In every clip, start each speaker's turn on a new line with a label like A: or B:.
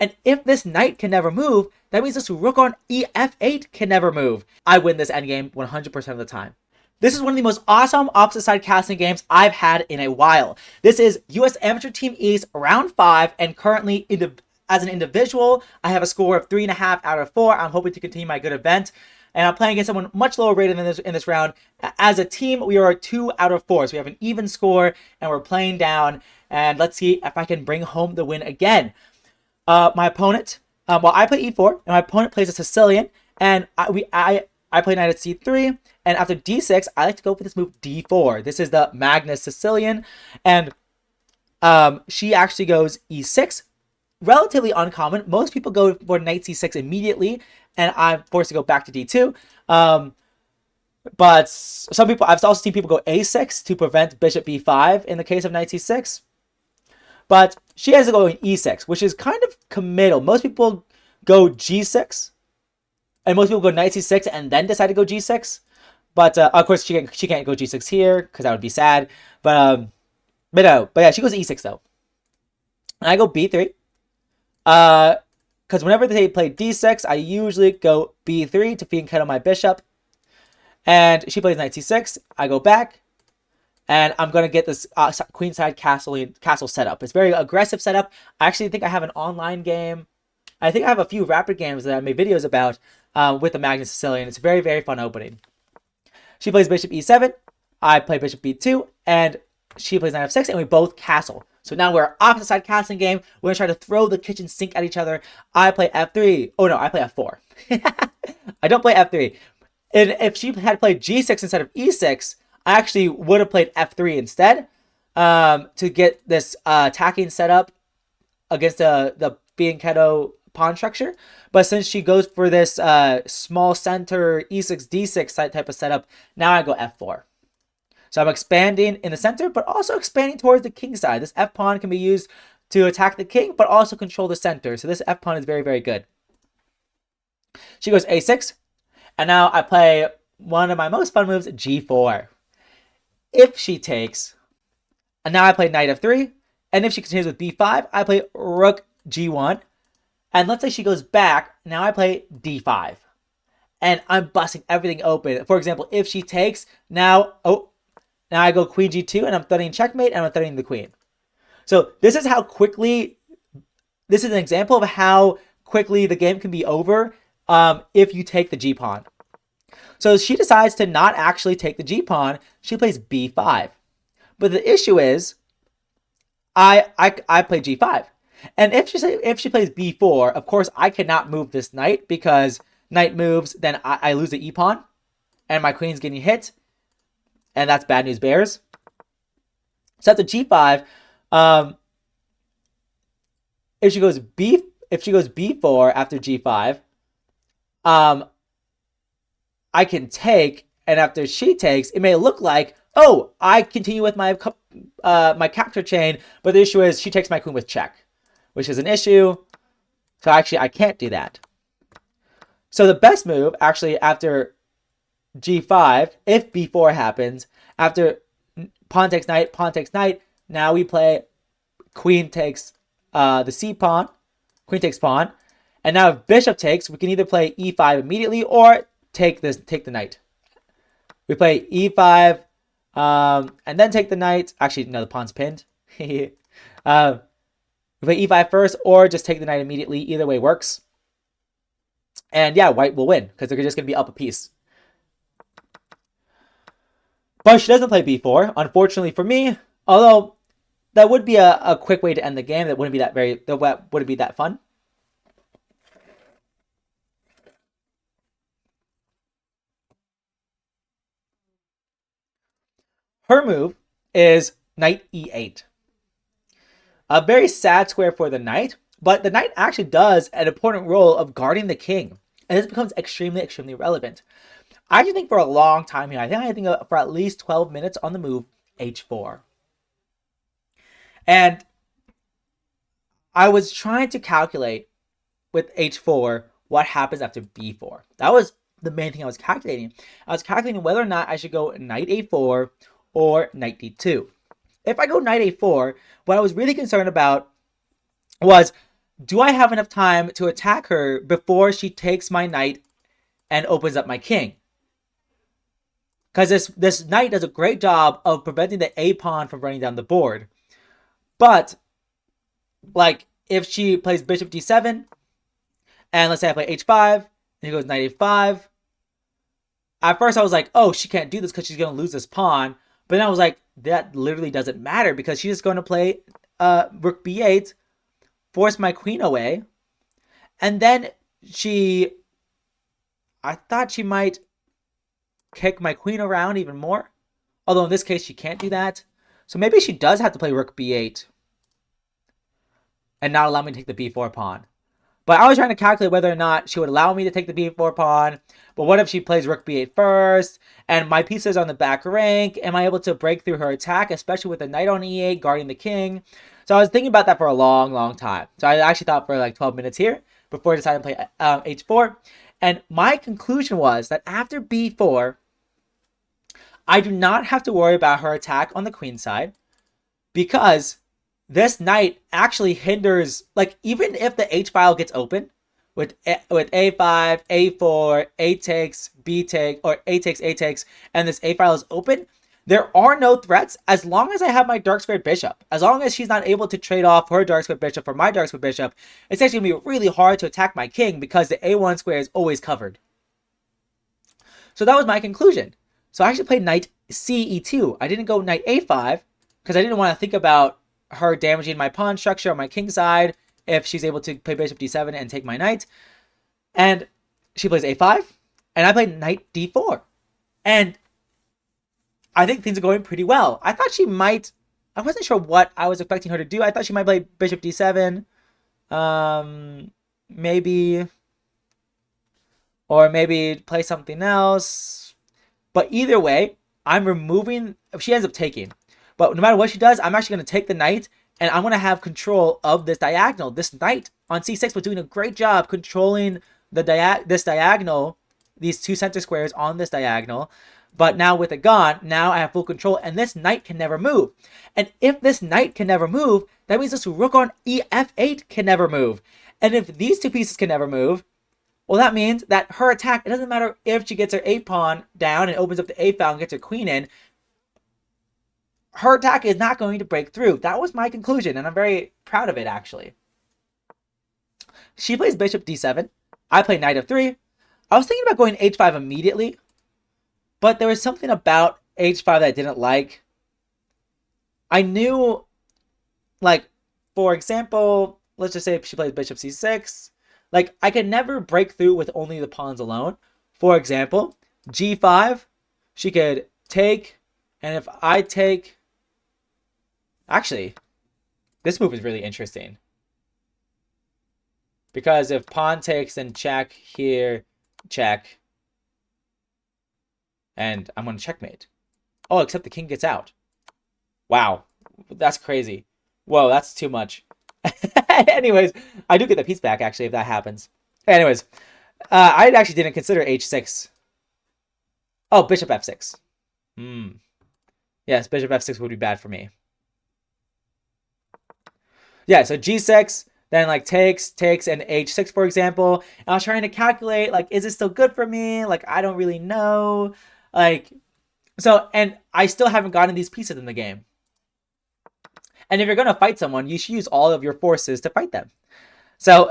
A: And if this knight can never move, that means this rook on ef8 can never move. I win this endgame 100% of the time. This is one of the most awesome opposite side casting games I've had in a while. This is US Amateur Team East round 5, and currently as an individual, I have a score of 3.5 out of 4. I'm hoping to continue my good event. And I'm playing against someone much lower rated than this in this round. As a team, we are 2 out of 4. So we have an even score, and we're playing down. And let's see if I can bring home the win again. My opponent, I play e4, and my opponent plays a Sicilian, and I play knight at c3, and after d6, I like to go for this move d4. This is the Magnus Sicilian, and she actually goes e6. Relatively uncommon. Most people go for knight c6 immediately, and I'm forced to go back to d2. But some people, I've also seen people go a6 to prevent bishop b5 in the case of knight c6. But she has to go in e6, which is kind of committal. Most people go g6, and most people go knight c6 and then decide to go g6. But of course, she can't go g6 here because that would be sad. But yeah, she goes e6 though, and I go b3. Because whenever they play d6, I usually go b3 to fianchetto my bishop, and she plays knight c6. I go back. And I'm going to get this queenside castle setup. It's a very aggressive setup. I actually think I have an online game. I think I have a few rapid games that I made videos about with the Magnus Sicilian. It's a very, very fun opening. She plays bishop e7. I play bishop b2. And she plays knight f6. And we both castle. So now we're opposite side castling game. We're going to try to throw the kitchen sink at each other. I play f3. Oh, no, I play f4. I don't play f3. And if she had played g6 instead of e6, I actually would have played f3 instead to get this attacking setup against the fianchetto pawn structure. But since she goes for this small center e6 d6 type of setup, now I go f4. So I'm expanding in the center, but also expanding towards the king side. This f pawn can be used to attack the king, but also control the center. So this f pawn is very, very good. She goes a6, and now I play one of my most fun moves, g4. If she takes, and now I play knight f3, and if she continues with b5, I play rook g1, and let's say she goes back, now I play d5, and I'm busting everything open. For example, if she takes, now I go queen g2, and I'm threatening checkmate, and I'm threatening the queen. So this is how quickly, this is an example of how quickly the game can be over if you take the g-pawn. So she decides to not actually take the g-pawn. She plays b5. But the issue is, I play g5. And if she plays b4, of course, I cannot move this knight because knight moves, then I lose the e-pawn. And my queen's getting hit. And that's bad news bears. So after g5, if she goes b4 after g5, I can take, and after she takes, it may look like, oh, I continue with my my capture chain, but the issue is she takes my queen with check, which is an issue. So actually, I can't do that. So the best move, actually, after g5, if b4 happens, after pawn takes knight, now we play queen takes the c pawn, queen takes pawn, and now if bishop takes, we can either play e5 immediately or take the knight. We play e5 and then take the knight. Actually, no, the pawn's pinned. We play e5 first or just take the knight immediately. Either way works. And yeah, white will win because they're just going to be up a piece. But she doesn't play b4, unfortunately for me. Although that would be a quick way to end the game. That wouldn't be that fun. Her move is knight e8. A very sad square for the knight, but the knight actually does an important role of guarding the king. And this becomes extremely, extremely relevant. I actually think for a long time here, I think for at least 12 minutes on the move h4. And I was trying to calculate with h4 what happens after b4. That was the main thing I was calculating. I was calculating whether or not I should go knight a4 or knight d2. If I go knight a4, what I was really concerned about was do I have enough time to attack her before she takes my knight and opens up my king? Because this knight does a great job of preventing the A pawn from running down the board. But, like, if she plays bishop d7, and let's say I play h5, and he goes knight a5, at first I was like, oh, she can't do this because she's going to lose this pawn. But then I was like, that literally doesn't matter because she's just going to play rook b8, force my queen away. And then I thought she might kick my queen around even more. Although in this case, she can't do that. So maybe she does have to play rook b8 and not allow me to take the b4 pawn. But I was trying to calculate whether or not she would allow me to take the b4 pawn. But what if she plays rook b8 first, and my pieces on the back rank? Am I able to break through her attack, especially with the knight on e8 guarding the king? So I was thinking about that for a long, long time. So I actually thought for like 12 minutes here before I decided to play h4. And my conclusion was that after b4, I do not have to worry about her attack on the queen side because this knight actually hinders, like, even if the h file gets open with a5, a4, a takes, b take, or a takes, and this a file is open, there are no threats as long as I have my dark squared bishop. As long as she's not able to trade off her dark squared bishop for my dark squared bishop, it's actually going to be really hard to attack my king because the a1 square is always covered. So that was my conclusion. So I actually played knight ce2. I didn't go knight a5 because I didn't want to think about her damaging my pawn structure on my king side if she's able to play bishop d7 and take my knight. And she plays a5, and I played knight d4. And I think things are going pretty well. I thought she might, I wasn't sure what I was expecting her to do. I thought she might play bishop d7, maybe, or maybe play something else. But either way, I'm removing, if she ends up taking. But no matter what she does, I'm actually going to take the knight, and I'm going to have control of this diagonal. This knight on c6 was doing a great job controlling this diagonal, these two center squares on this diagonal. But now with it gone, now I have full control, and this knight can never move. And if this knight can never move, that means this rook on ef8 can never move. And if these two pieces can never move, well, that means that her attack, it doesn't matter if she gets her a pawn down and opens up the a file and gets her queen in, her attack is not going to break through. That was my conclusion, and I'm very proud of it, actually. She plays bishop d7. I play knight f3. I was thinking about going h5 immediately, but there was something about h5 that I didn't like. I knew, like, for example, let's just say she plays bishop c6. Like, I could never break through with only the pawns alone. For example, g5, she could take, and if I take... Actually, this move is really interesting. Because if pawn takes, then check here, check. And I'm going to checkmate. Oh, except the king gets out. Wow, that's crazy. Whoa, that's too much. Anyways, I do get the piece back, actually, if that happens. Anyways, I actually didn't consider h6. Oh, bishop f6. Yes, bishop f6 would be bad for me. Yeah, so g6, then like takes, and h6, for example. And I was trying to calculate, like, is it still good for me? Like, I don't really know. Like, so, and I still haven't gotten these pieces in the game. And if you're going to fight someone, you should use all of your forces to fight them. So,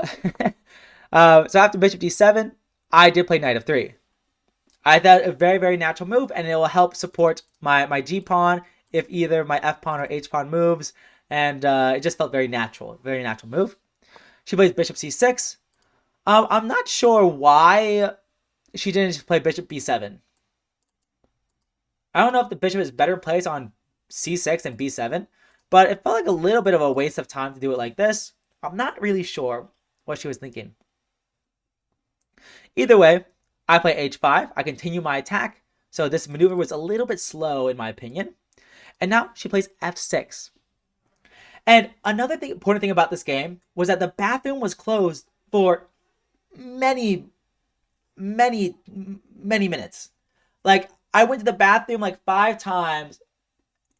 A: so after bishop d7, I did play knight f3. I thought a very, very natural move, and it will help support my g pawn if either my f pawn or h pawn moves. And it just felt very natural move. She plays bishop c6. I'm not sure why she didn't just play bishop b7. I don't know if the bishop is better placed on c6 and b7, but it felt like a little bit of a waste of time to do it like this. I'm not really sure what she was thinking. Either way, I play h5. I continue my attack. So this maneuver was a little bit slow in my opinion. And now she plays f6. And another important thing about this game was that the bathroom was closed for many minutes. Like, I went to the bathroom like 5 times,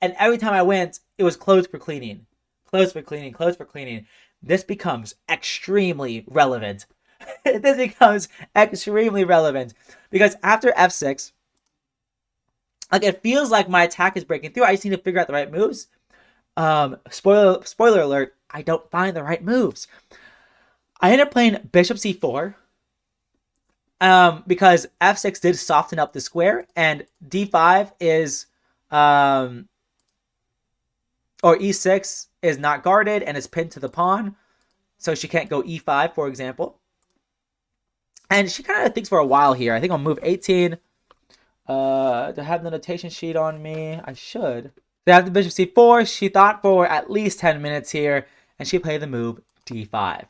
A: and every time I went, it was closed for cleaning. Closed for cleaning. this becomes extremely relevant. This becomes extremely relevant because after f6, like it feels like my attack is breaking through. I just need to figure out the right moves. Spoiler alert, I don't find the right moves. I ended up playing bishop c4 because f6 did soften up the square, and d5 is or e6 is not guarded and is pinned to the pawn, so she can't go e5, for example. And she kind of thinks for a while here. I think I'll move 18. Do I have the notation sheet on me? I should. They have the bishop c4. She thought for at least 10 minutes here, and she played the move d5.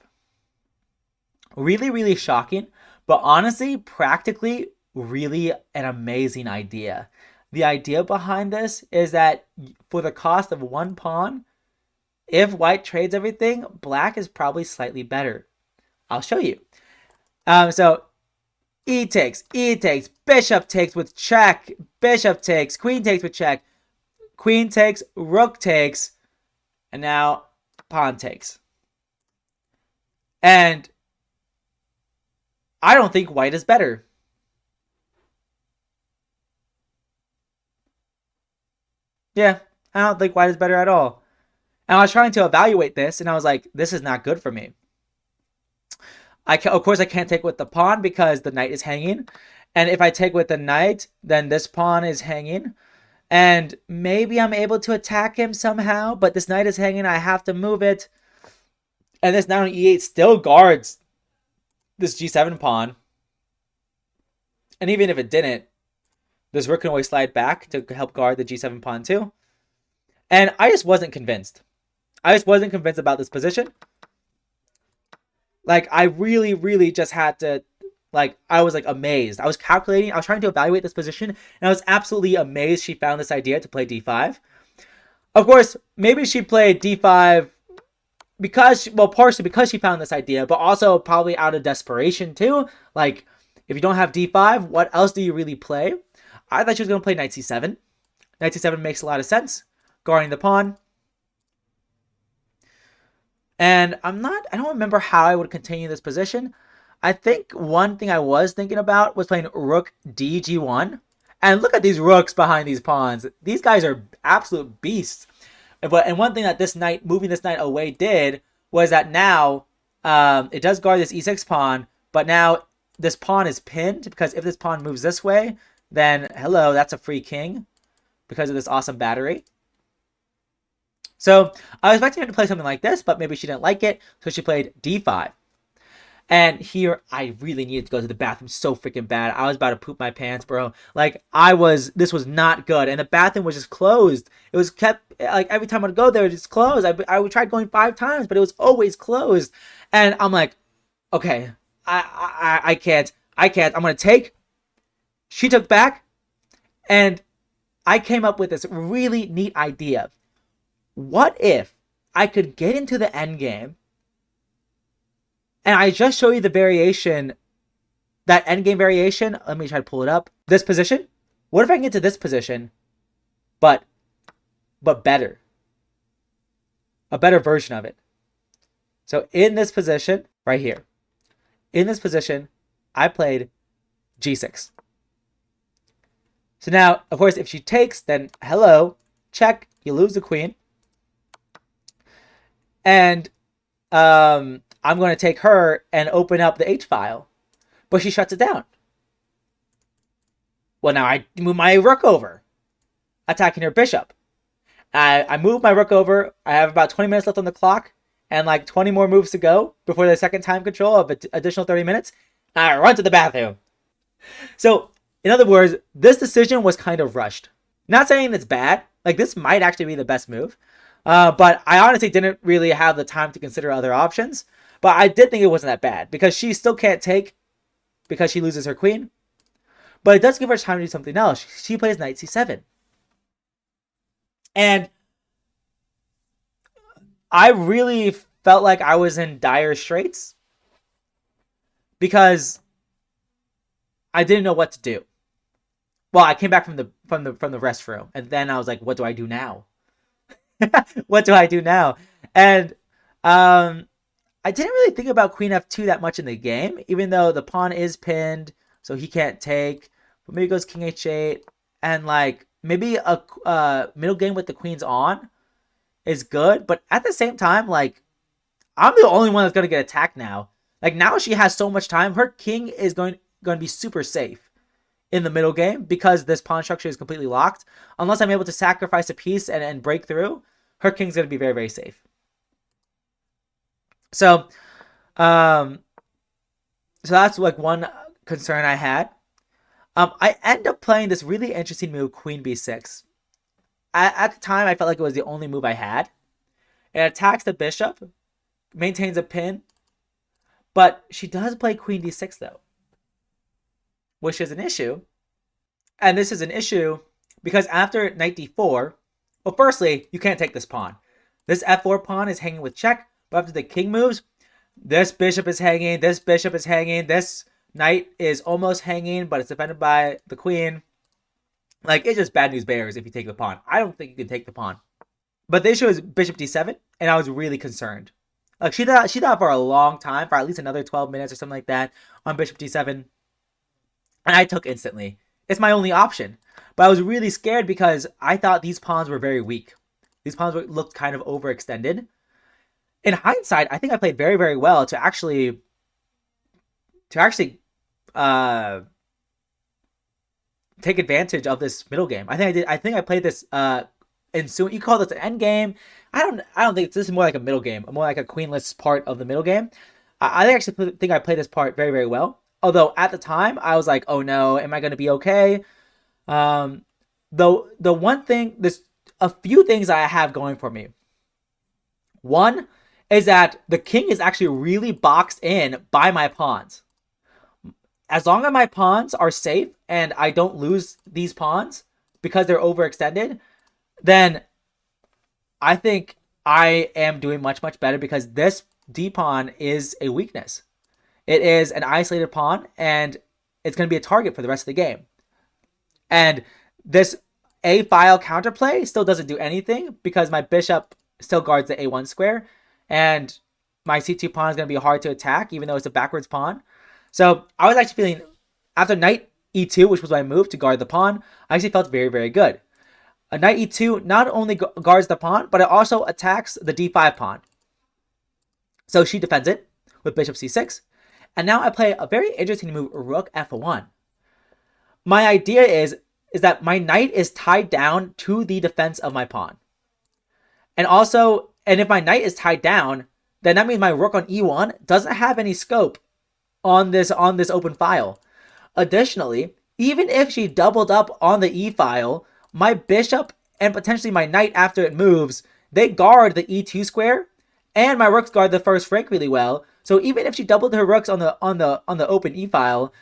A: Really, really shocking, but honestly, practically, really an amazing idea. The idea behind this is that for the cost of one pawn, if white trades everything, black is probably slightly better. I'll show you. So e takes, bishop takes with check, bishop takes, queen takes with check, queen takes, rook takes, and now pawn takes. And I don't think white is better. Yeah, I don't think white is better at all. And I was trying to evaluate this, and I was like, this is not good for me. Of course, I can't take with the pawn because the knight is hanging. And if I take with the knight, then this pawn is hanging. And maybe I'm able to attack him somehow, but this knight is hanging. I have to move it. And this knight on e8 still guards this g7 pawn. And even if it didn't, this rook can always slide back to help guard the g7 pawn too. And I just wasn't convinced. I just wasn't convinced about this position. Like, I really, really just had to, like, I was, like, amazed. I was calculating. I was trying to evaluate this position, and I was absolutely amazed she found this idea to play d5. Of course, maybe she played d5 because, well, partially because she found this idea, but also probably out of desperation, too. Like, if you don't have d5, what else do you really play? I thought she was going to play knight c7. Knight c7 makes a lot of sense. Guarding the pawn. And I don't remember how I would continue this position. I think one thing I was thinking about was playing rook dg1. And look at these rooks behind these pawns. These guys are absolute beasts. And one thing that this knight, moving this knight away did, was that now it does guard this e6 pawn, but now this pawn is pinned, because if this pawn moves this way, then hello, that's a free king because of this awesome battery. So I was expecting her to play something like this, but maybe she didn't like it, so she played d5. And here, I really needed to go to the bathroom so freaking bad. I was about to poop my pants, bro. Like, this was not good. And the bathroom was just closed. It was kept, like, every time I'd go there, it was closed. I would try going 5 times, but it was always closed. And I'm like, okay, I can't. I'm going to take. She took back, and I came up with this really neat idea. What if I could get into the endgame and I just show you the variation, that endgame variation? Let me try to pull it up. This position. What if I can get to this position, but better? A better version of it. So in this position, right here, in this position, I played g6. So now, of course, if she takes, then hello, check, you lose the queen. And I'm going to take her and open up the H file. But she shuts it down. Well, now I move my rook over, attacking her bishop. I move my rook over. I have about 20 minutes left on the clock and like 20 more moves to go before the second time control of an additional 30 minutes. I run to the bathroom. So, in other words, this decision was kind of rushed. Not saying it's bad. Like, this might actually be the best move. But I honestly didn't really have the time to consider other options. But I did think it wasn't that bad, because she still can't take because she loses her queen. But it does give her time to do something else. She plays knight c7. And I really felt like I was in dire straits because I didn't know what to do. Well, I came back from the restroom, and then I was like, what do I do now? What do I do now? And I didn't really think about queen f2 that much in the game, even though the pawn is pinned, so he can't take. But maybe goes king h8, and like maybe a middle game with the queens on is good. But at the same time, like I'm the only one that's gonna get attacked now. Like now she has so much time. Her king is going to be super safe in the middle game because this pawn structure is completely locked. Unless I'm able to sacrifice a piece and break through, her king's gonna be very, very safe. So, um, so that's like one concern I had. I end up playing this really interesting move, Queen B6. At the time, I felt like it was the only move I had. It attacks the bishop, maintains a pin, but she does play Queen D6 though, which is an issue. And this is an issue because after Knight D4, well, firstly, you can't take this pawn. This F4 pawn is hanging with check, but after the king moves, this bishop is hanging, this bishop is hanging, this knight is almost hanging, but it's defended by the queen. Like, it's just bad news bears if you take the pawn. I don't think you can take the pawn. But the issue is bishop d7, and I was really concerned. Like, she thought for a long time, for at least another 12 minutes or something like that, on bishop d7. And I took instantly. It's my only option. But I was really scared because I thought these pawns were very weak. These pawns looked kind of overextended. In hindsight, I think I played very, very well to actually take advantage of this middle game. I think I did. I think I played this ensuing. You call this an end game. I don't think this is more like a middle game, more like a queenless part of the middle game. I actually think I played this part very, very well. Although at the time I was like, oh no, am I going to be okay? Though the one thing, there's a few things I have going for me. One is that the king is actually really boxed in by my pawns. As long as my pawns are safe and I don't lose these pawns because they're overextended, then I think I am doing much, much better because this D pawn is a weakness. It is an isolated pawn and it's going to be a target for the rest of the game. And this A file counterplay still doesn't do anything because my bishop still guards the A1 square and my C2 pawn is going to be hard to attack even though it's a backwards pawn. So I was actually feeling, after knight e2, which was my move to guard the pawn, I actually felt very, very good. A knight e2 not only guards the pawn, but it also attacks the d5 pawn. So she defends it with bishop c6. And now I play a very interesting move, rook f1. My idea is that my knight is tied down to the defense of my pawn. And also, and if my knight is tied down, then that means my rook on e1 doesn't have any scope on this open file. Additionally, even if she doubled up on the e file, my bishop and potentially my knight after it moves, they guard the e2 square, and my rooks guard the first rank really well. So even if she doubled her rooks on the open e file,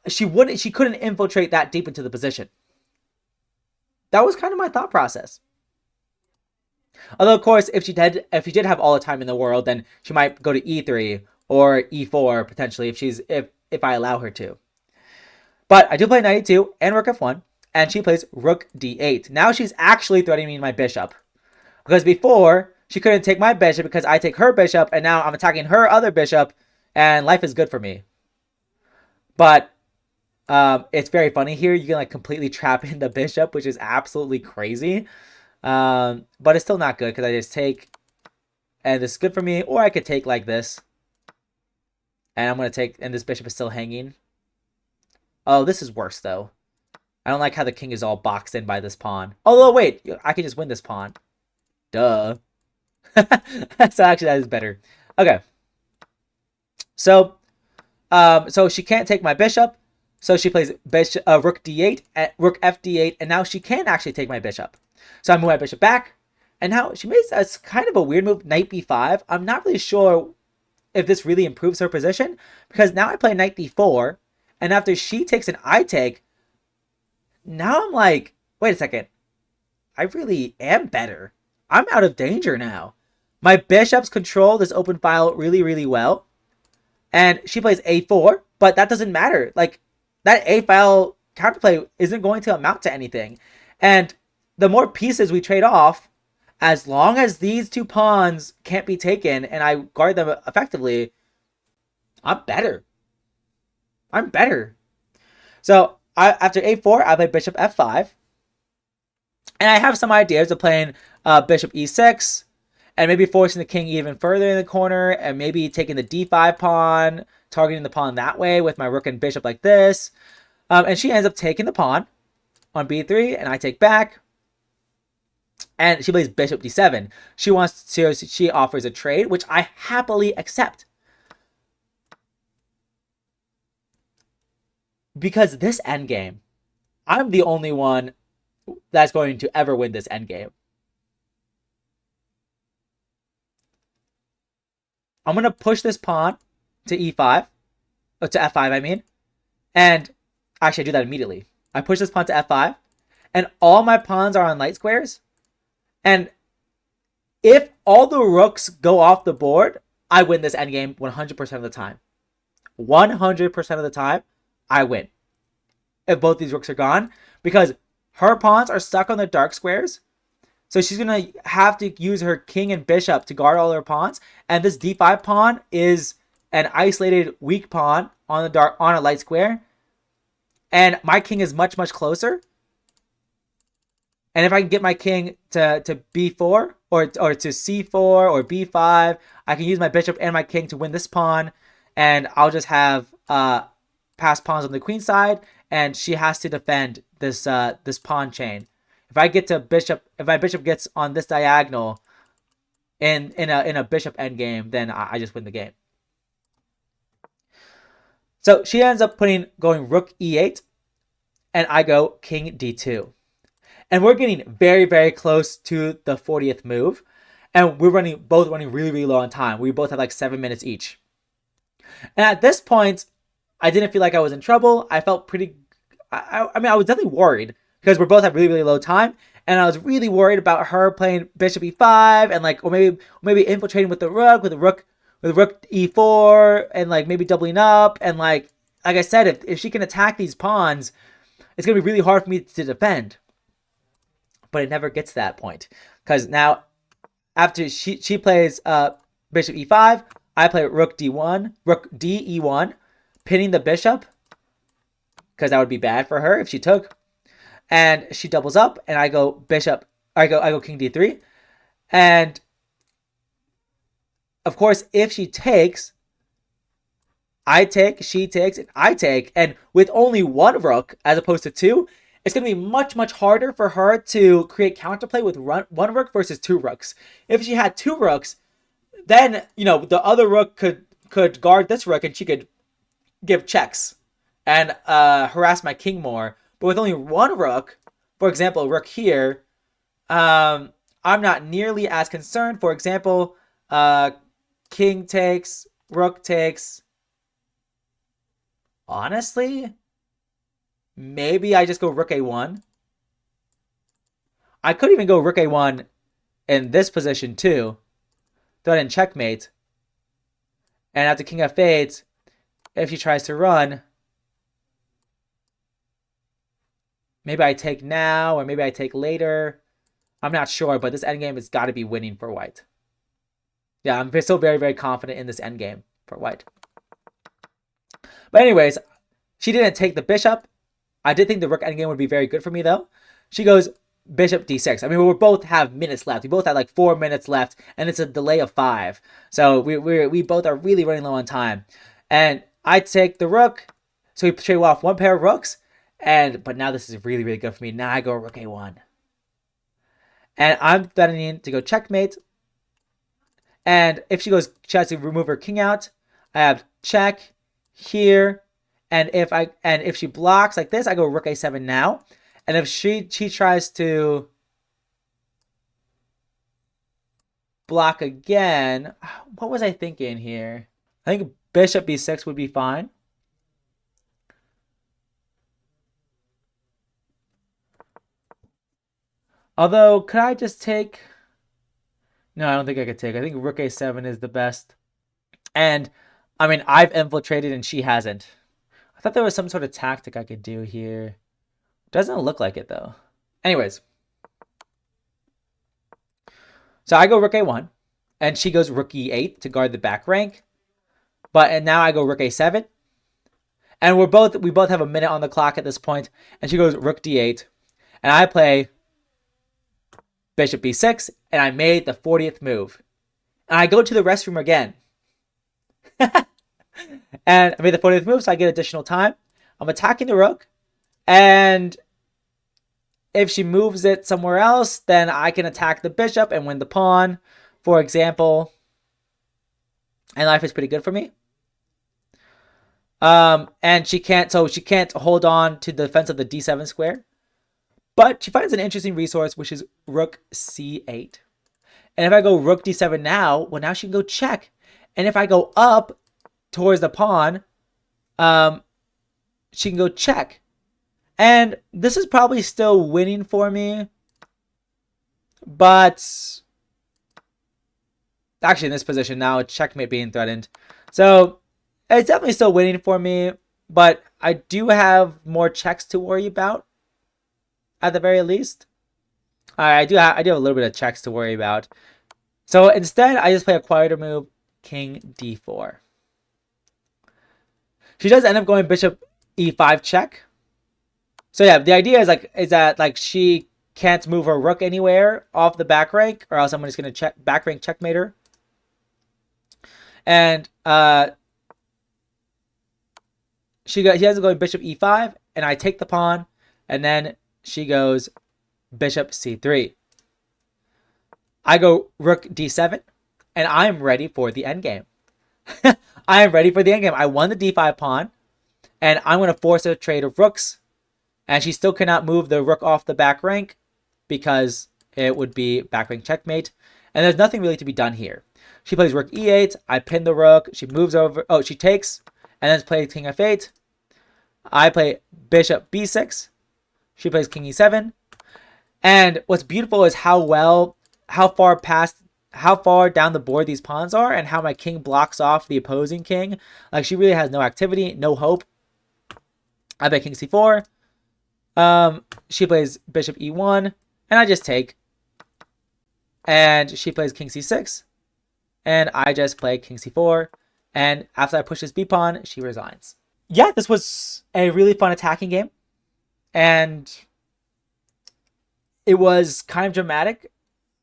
A: she couldn't infiltrate that deep into the position. That was kind of my thought process. Although of course, if she did have all the time in the world, then she might go to e3 or e4 potentially if I allow her to. But I do play knight e2 and rook f1, and she plays rook d8. Now she's actually threatening my bishop. Because before, she couldn't take my bishop because I take her bishop, and now I'm attacking her other bishop, and life is good for me. But it's very funny here. You can like completely trap in the bishop, which is absolutely crazy. But it's still not good because I just take, and this is good for me. Or I could take like this. And I'm going to take, and this bishop is still hanging. Oh, this is worse though. I don't like how the king is all boxed in by this pawn. Although, wait, I can just win this pawn. Duh. So actually that is better. Okay. So she can't take my bishop. So she plays bishop, rook d8, rook f d8, and now she can actually take my bishop. So I move my bishop back, and now she makes a kind of a weird move, knight b5. I'm not really sure if this really improves her position, because now I play knight d4, and after she takes an I take, now I'm like, wait a second, I really am better. I'm out of danger now. My bishops control this open file really, really well, and she plays a4, but that doesn't matter. Like, that a file counterplay isn't going to amount to anything, and the more pieces we trade off, as long as these two pawns can't be taken and I guard them effectively, I'm better. I'm better. So after a4, I play bishop f5. And I have some ideas of playing bishop e6 and maybe forcing the king even further in the corner and maybe taking the d5 pawn, targeting the pawn that way with my rook and bishop like this. And she ends up taking the pawn on b3 and I take back. And she plays bishop d7. She offers a trade, which I happily accept. Because this endgame, I'm the only one that's going to ever win this endgame. I'm going to push this pawn to e5, to f5, I mean. And actually, I do that immediately. I push this pawn to f5, and all my pawns are on light squares. And if all the rooks go off the board, I win this endgame 100% of the time. 100% of the time, I win. If both these rooks are gone, because her pawns are stuck on the dark squares. So she's going to have to use her king and bishop to guard all her pawns. And this d5 pawn is an isolated weak pawn on a light square. And my king is much, much closer. And if I can get my king to b4 or to c4 or b5, I can use my bishop and my king to win this pawn. And I'll just have passed pawns on the queen side. And she has to defend this this pawn chain. If my bishop gets on this diagonal in a bishop endgame, then I just win the game. So she ends up going rook e8, and I go king d2. And we're getting very, very close to the 40th move. And we're both running really, really low on time. We both have like 7 minutes each. And at this point, I didn't feel like I was in trouble. I felt pretty... I mean, I was definitely worried because we both have really, really low time. And I was really worried about her playing bishop e5 and like, or maybe infiltrating with the rook e4 and like maybe doubling up. And like I said, if she can attack these pawns, it's going to be really hard for me to defend. But it never gets to that point. Because now, after she plays bishop e5, I play rook d1, rook d e1, pinning the bishop. Because that would be bad for her if she took. And she doubles up, and I go I go king d3. And, of course, if she takes, I take, she takes, and I take. And with only one rook, as opposed to two, it's going to be much, much harder for her to create counterplay with one rook versus two rooks. If she had two rooks, then, the other rook could guard this rook and she could give checks and harass my king more. But with only one rook, for example, a rook here, I'm not nearly as concerned. For example, king takes, rook takes. Honestly, maybe I just go rook a1. I could even go rook a1 in this position too. Throw it in checkmate. And after king f8, if she tries to run, maybe I take now or maybe I take later. I'm not sure, but this endgame has got to be winning for white. Yeah, I'm still very, very confident in this endgame for white. But anyways, she didn't take the bishop. I did think the rook endgame would be very good for me, though. She goes bishop d6. I mean, we both have minutes left. We both have like 4 minutes left, and it's a delay of 5. So we both are really running low on time. And I take the rook. So we trade off one pair of rooks. But now this is really, really good for me. Now I go rook a1. And I'm threatening to go checkmate. And if she tries to remove her king out, I have check here. And if she blocks like this, I go rook a7 now. And if she tries to block again, what was I thinking here? I think bishop b6 would be fine. Although, could I just take... No, I don't think I could take. I think rook a7 is the best. And, I mean, I've infiltrated and she hasn't. I thought there was some sort of tactic I could do here. Doesn't look like it, though. Anyways. So I go rook a1, and she goes rook e8 to guard the back rank. And now I go rook a7, and we both have a minute on the clock at this point, and she goes rook d8, and I play bishop b6, and I made the 40th move. And I go to the restroom again. And I made the 40th move, so I get additional time. I'm attacking the rook, and if she moves it somewhere else, then I can attack the bishop and win the pawn, for example. And life is pretty good for me. And she can't hold on to the defense of the d7 square. But she finds an interesting resource, which is rook c8. And if I go rook d7 now, well, now she can go check. And if I go up towards the pawn, she can go check. And this is probably still winning for me. But actually, in this position now, it's checkmate being threatened. So it's definitely still winning for me. But I do have more checks to worry about, at the very least. I do have a little bit of checks to worry about. So instead, I just play a quieter move, king d4. She does end up going bishop e5 check. So yeah, the idea is that she can't move her rook anywhere off the back rank, or else someone is going to back rank checkmate her. And he has going bishop e5, and I take the pawn, and then she goes bishop c3. I go rook d7, and I'm ready for the endgame. I am ready for the endgame. I won the d5 pawn, and I'm going to force a trade of rooks, and she still cannot move the rook off the back rank because it would be back rank checkmate, and there's nothing really to be done here. She plays rook e8, I pin the rook, she moves over, she takes, and then plays king f8. I play bishop b6, she plays king e7, and what's beautiful is how far down the board these pawns are, and how my king blocks off the opposing king. Like, she really has no activity, no hope. I play king c4. She plays bishop e1, and I just take. And she plays king c6, and I just play king c4. And after I push this b pawn, she resigns. Yeah, this was a really fun attacking game, and it was kind of dramatic.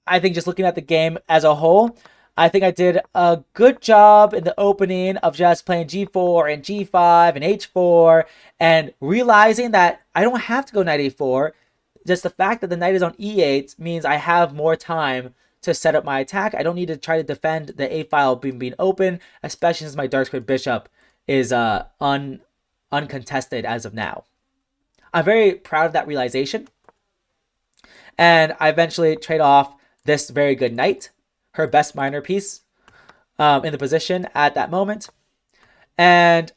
A: I think just looking at the game as a whole, I think I did a good job in the opening of just playing g4 and g5 and h4, and realizing that I don't have to go knight a4. Just the fact that the knight is on e8 means I have more time to set up my attack. I don't need to try to defend the a file being open, especially since my dark squared bishop is uncontested as of now. I'm very proud of that realization. And I eventually trade off this very good knight, her best minor piece, in the position at that moment. And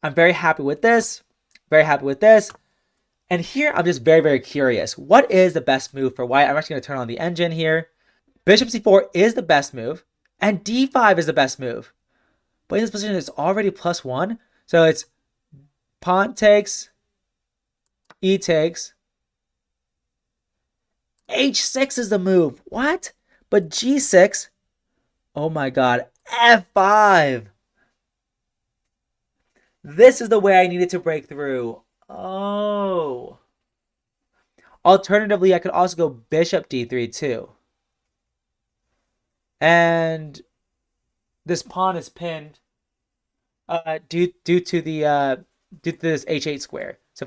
A: I'm very happy with this. Very happy with this. And here I'm just very, very curious. What is the best move for white? I'm actually going to turn on the engine here. Bishop c4 is the best move. And d5 is the best move. But in this position, it's already +1. So it's pawn takes, e takes. h6 is the move. What? But g6. Oh my god. f5. This is the way I needed to break through. Oh. Alternatively, I could also go bishop d3 too. And this pawn is pinned due to this h8 square. So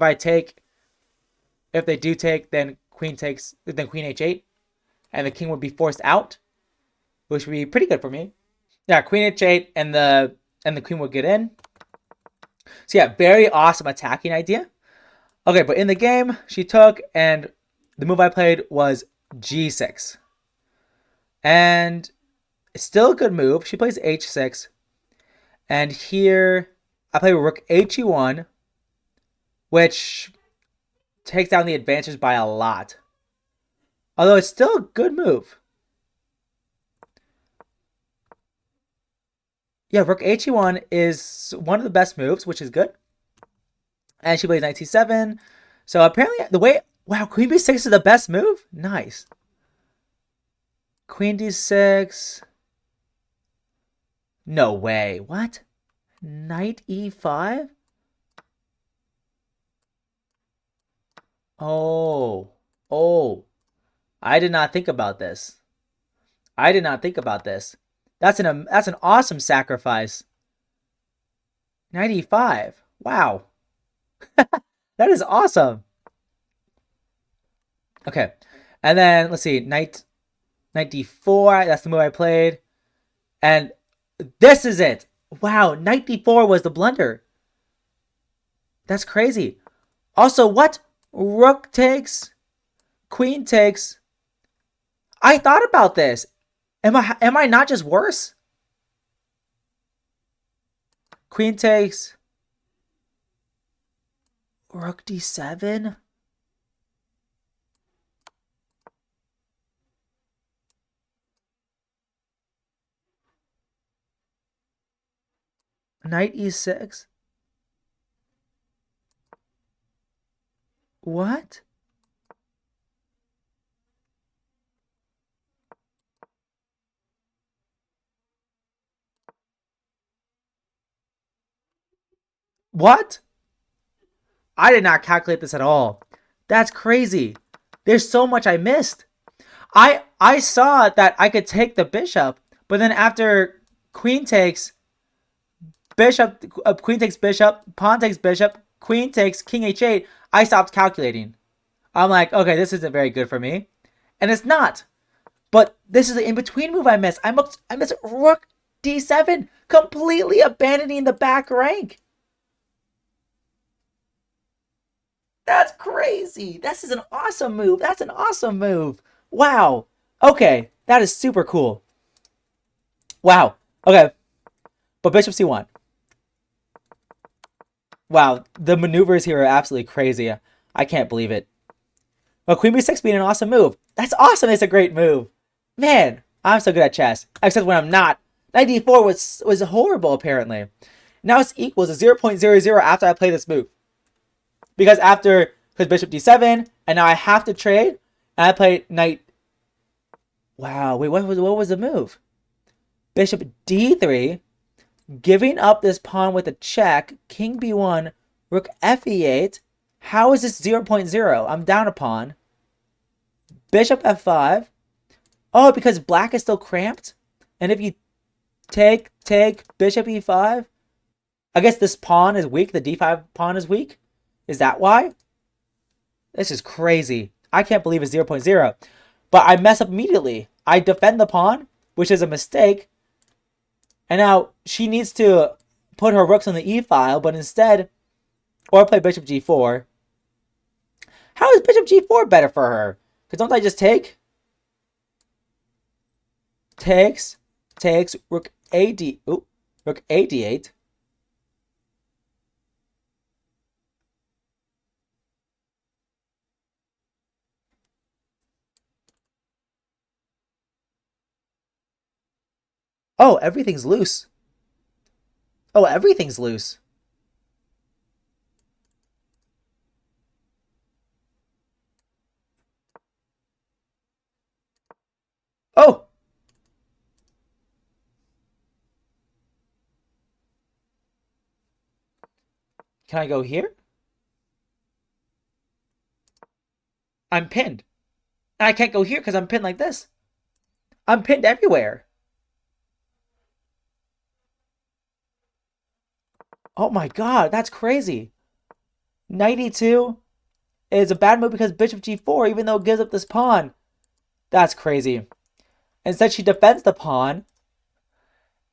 A: if they do take, then queen h8, and the king would be forced out, which would be pretty good for me. Yeah, queen h8, and the queen would get in. So yeah, very awesome attacking idea. Okay, but in the game, she took, and the move I played was g6. And it's still a good move. She plays h6. And here, I play rook he1, which takes down the advantage by a lot. Although it's still a good move. Yeah, rook he1 is one of the best moves, which is good. And she plays knight c7. So apparently, wow, queen b6 is the best move? Nice. Queen d6. No way. What? Knight e5? Oh. Oh. I did not think about this. I did not think about this. That's an awesome sacrifice. Knight e5. Wow. That is awesome. Okay. And then let's see. Knight d4. That's the move I played. And this is it. Wow, knight d4 was the blunder. That's crazy. Also, what? Rook takes, queen takes. I thought about this. Am I not just worse? Queen takes, rook d7. Knight e6. What? What? I did not calculate this at all. That's crazy. There's so much I missed. I saw that I could take the bishop, but then after queen takes bishop, queen takes bishop, pawn takes bishop, queen takes king h8, I stopped calculating. I'm like, okay, this isn't very good for me. And it's not. But this is the in-between move I missed. I missed rook d7, completely abandoning the back rank. That's crazy. This is an awesome move. That's an awesome move. Wow. Okay, that is super cool. Wow. Okay, but bishop c1. Wow, the maneuvers here are absolutely crazy. I can't believe it. But queen b6 being an awesome move. That's awesome. It's a great move. Man, I'm so good at chess. Except when I'm not. Knight d4 was horrible, apparently. Now it's equals to 0.00 after I play this move. Because bishop d7, and now I have to trade, and I play knight. Wow, wait, what was the move? Bishop d3, giving up this pawn with a check, king b1, rook fe8. How is this 0.0? I'm down a pawn. Bishop f5. Oh, because black is still cramped? And if you take bishop e5, I guess this pawn is weak. The d5 pawn is weak. Is that why? This is crazy. I can't believe it's 0.0. But I mess up immediately. I defend the pawn, which is a mistake. And now she needs to put her rooks on the e-file, but instead, or play bishop g4. How is bishop g4 better for her? Because don't I just take? Takes, rook rook ad8. Oh, everything's loose. Oh, everything's loose. Oh! Can I go here? I'm pinned. And I can't go here because I'm pinned like this. I'm pinned everywhere. Oh my god, that's crazy. Knight e2 is a bad move because bishop g4, even though it gives up this pawn. That's crazy. Instead, she defends the pawn.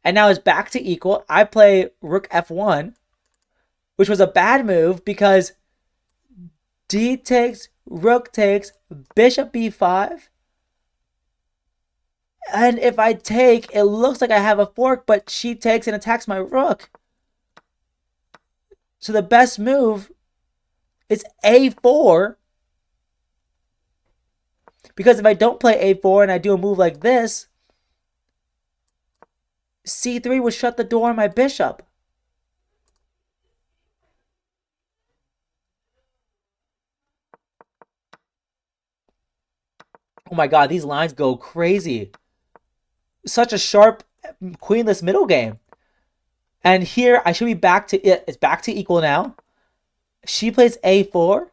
A: And now it's back to equal. I play rook f1, which was a bad move because d takes, rook takes, bishop b5. And if I take, it looks like I have a fork, but she takes and attacks my rook. So the best move is a4. Because if I don't play a4 and I do a move like this, c3 would shut the door on my bishop. Oh my god, these lines go crazy. such a sharp queenless middle game. And here I should be back to it. It's back to equal now. She plays a4,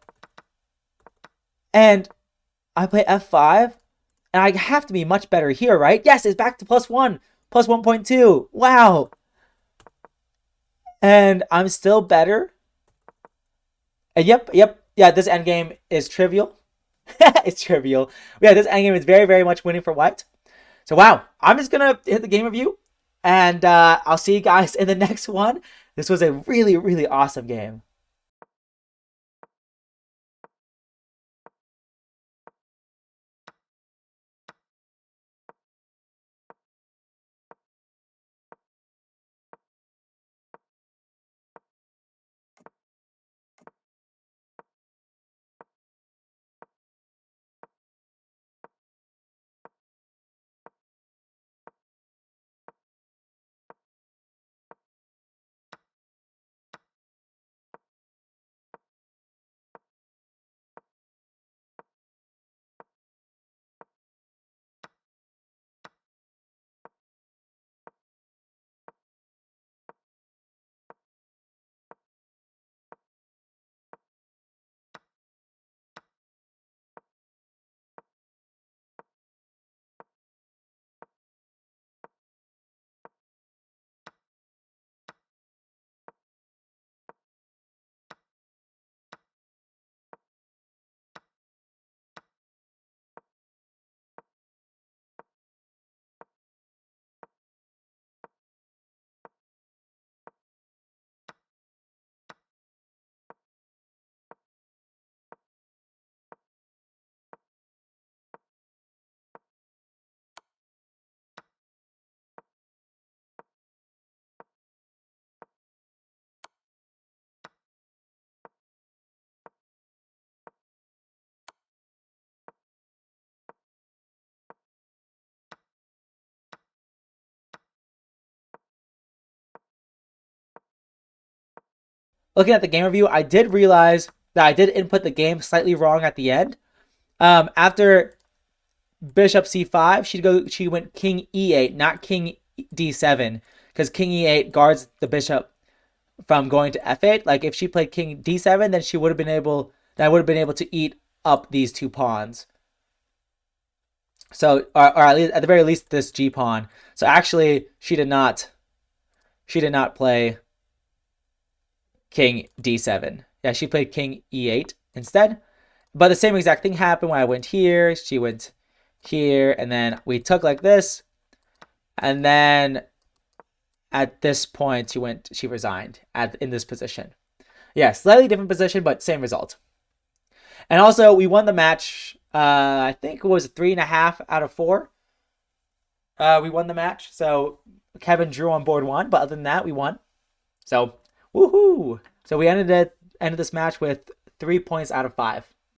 A: and I play f5, and I have to be much better here, right? Yes, it's back to +1, plus 1.2. Wow. And I'm still better. And yeah, this endgame is trivial. It's trivial. Yeah, this endgame is very, very much winning for white. So wow, I'm just gonna hit the game review, and I'll see you guys in the next one. This was a really, really awesome game. Looking at the game review, I did realize that I did input the game slightly wrong at the end. After bishop c5, she went king e8, not king d7, because king e8 guards the bishop from going to f8. Like if she played king d7, then she would have been able I would have been able to eat up these two pawns. So or at least at the very least this g pawn. So actually she did not play king d7. Yeah, she played king e8 instead. But the same exact thing happened when I went here. She went here, and then we took like this. And then at this point, she resigned in this position. Yeah, slightly different position, but same result. And also, we won the match. I think it was 3.5 out of 4. We won the match. So Kevin drew on board 1, but other than that, we won. So woohoo! So we ended this match with 3 points out of 5.